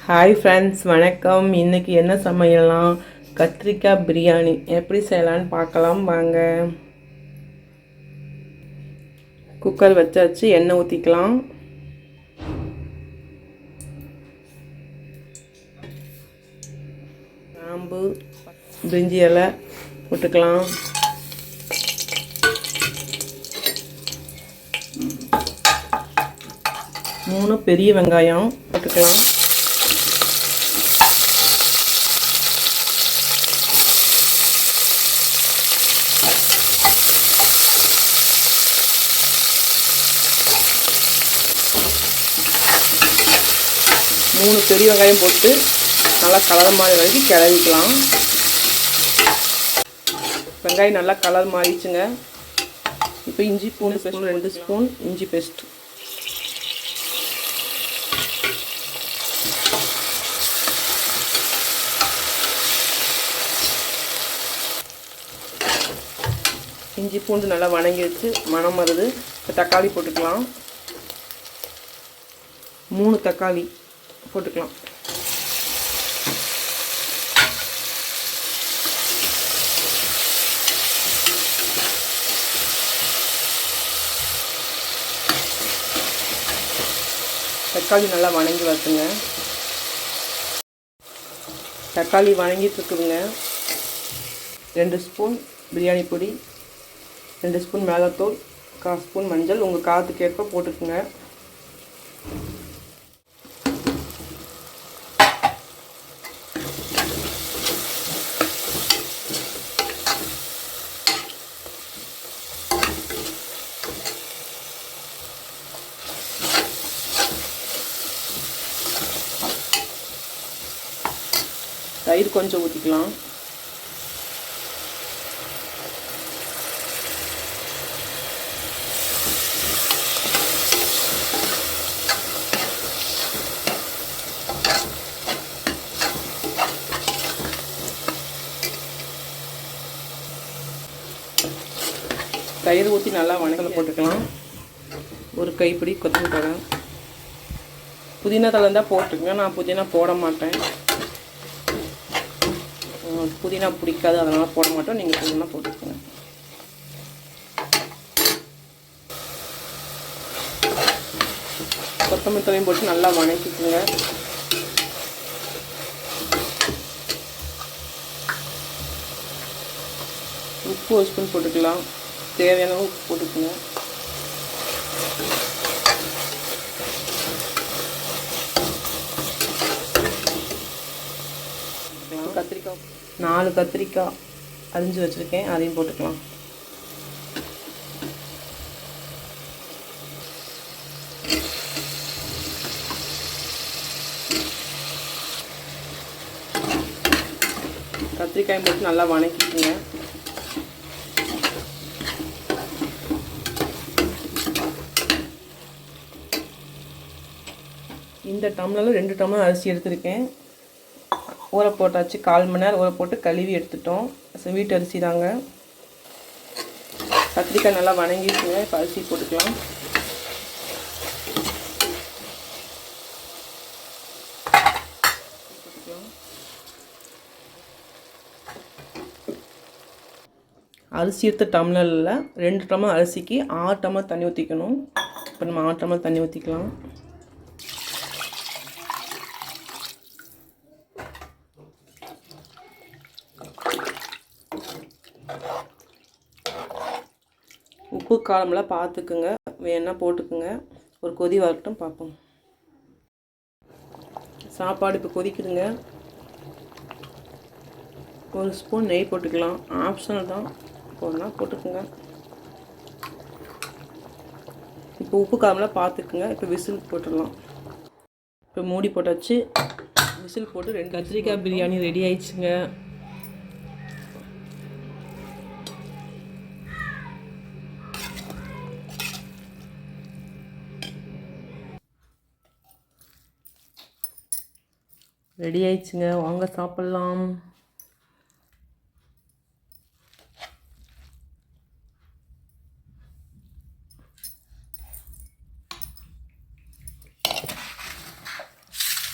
Hi friends, வணக்கம். இன்றைக்கி என்ன சமையலாம்? கத்திரிக்காய் பிரியாணி எப்படி செய்யலான்னு பார்க்கலாம் வாங்க. குக்கர் வச்சாச்சு, எண்ணெய் ஊற்றிக்கலாம். கிராம்பு, பிரிஞ்சி இலை போட்டுக்கலாம். மூணு பெரிய வெங்காயம் போட்டுக்கலாம். மூணு பெரிய வெங்காயம் போட்டு நல்லா கலர் மாதிரி வரைக்கும் கிளறிக்கலாம். வெங்காயம் நல்லா கலர் மாறிடுச்சுங்க. இப்போ இஞ்சி பூண்டு பேஸ்ட் 2 ஸ்பூன் இஞ்சி பேஸ்ட், இஞ்சி பூண்டு நல்லா வணங்கி வச்சு மணம் வருது. இப்போ தக்காளி போட்டுக்கலாம். 3 தக்காளி போட்டுக்கலாம். தக்காளி நல்லா வணங்கி வரட்டுங்க. தக்காளி வணங்கிட்டு இருக்குதுங்க. 2 ஸ்பூன் பிரியாணி பொடி, 2 ஸ்பூன் மிளகாத்தூள், 1/4 ஸ்பூன் மஞ்சள், உங்கள் காரத்துக்கு ஏற்ப போட்டுக்குங்க. தயிர் கொஞ்சம் ஊற்றிக்கலாம். தயிர் ஊற்றி நல்லா வணக்கல போட்டுக்கலாம். ஒரு கைப்பிடி கொத்தமல்லி தழை, புதினா தழை இருந்தால் போட்டுக்கங்க. நான் புதினா போட மாட்டேன், புதினா பிடிக்காது, அதனால் போட மாட்டோம். நீங்கள் புதினா போட்டுக்கோங்க. கொத்தமல்லி தழையும் போட்டு நல்லா வணக்கிக்குங்க. உப்பு 1 ஸ்பூன் போட்டுக்கலாம். தேவையான உப்பு போட்டுக்குங்க. கத்திரிக்காய் 4 கத்திரிக்காய் அரிஞ்சு வச்சுருக்கேன், அதையும் போட்டுக்கலாம். கத்திரிக்காயும் போட்டு நல்லா வணக்கிக்குங்க. இந்த டம்ளரில் 2 டம்ளர் அரிசி எடுத்திருக்கேன். ஊற போட்டாச்சு. 1/4 மணி நேரம் ஊற போட்டு கழுவி எடுத்துட்டோம். வீட்டு அரிசி தாங்க. கத்திரிக்காய் நல்லா வணங்கிடுச்சுங்க. இப்போ அரிசி போட்டுக்கலாம். அரிசி எடுத்த டம்ளரில் 2 டம்ளர் அரிசிக்கு 6 டம்ளர் தண்ணி ஊற்றிக்கணும். இப்போ நம்ம 6 டம்ளர் தண்ணி ஊற்றிக்கலாம். உப்பு காரமெல்லாம் பார்த்துக்குங்க, வேணா போட்டுக்குங்க. ஒரு கொதி வரட்டும், பார்ப்போம். சாப்பாடு இப்போ கொதிக்குதுங்க. 1 ஸ்பூன் நெய் போட்டுக்கலாம். ஆப்ஷனல் தான், போடனா போட்டுக்குங்க. இப்போ உப்பு காரமெல்லாம் பார்த்துக்குங்க. இப்போ விசில் போட்டுடலாம். இப்போ மூடி போட்டாச்சு. விசில் போட்டு 2 கத்திரிக்காய் பிரியாணி ரெடி ஆயிடுச்சுங்க. ரெடி ஆயிடுச்சுங்க. வாங்க சாப்பிட்லாம்.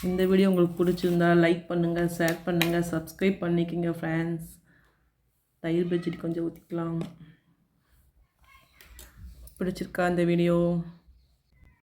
இந்த வீடியோ உங்களுக்கு பிடிச்சிருந்தா லைக் பண்ணுங்கள், ஷேர் பண்ணுங்கள், சப்ஸ்கிரைப் பண்ணிக்கோங்க ஃப்ரெண்ட்ஸ். தயிர் பச்சடி கொஞ்சம் ஊற்றிக்கலாம். பிடிச்சிருக்கா இந்த வீடியோ?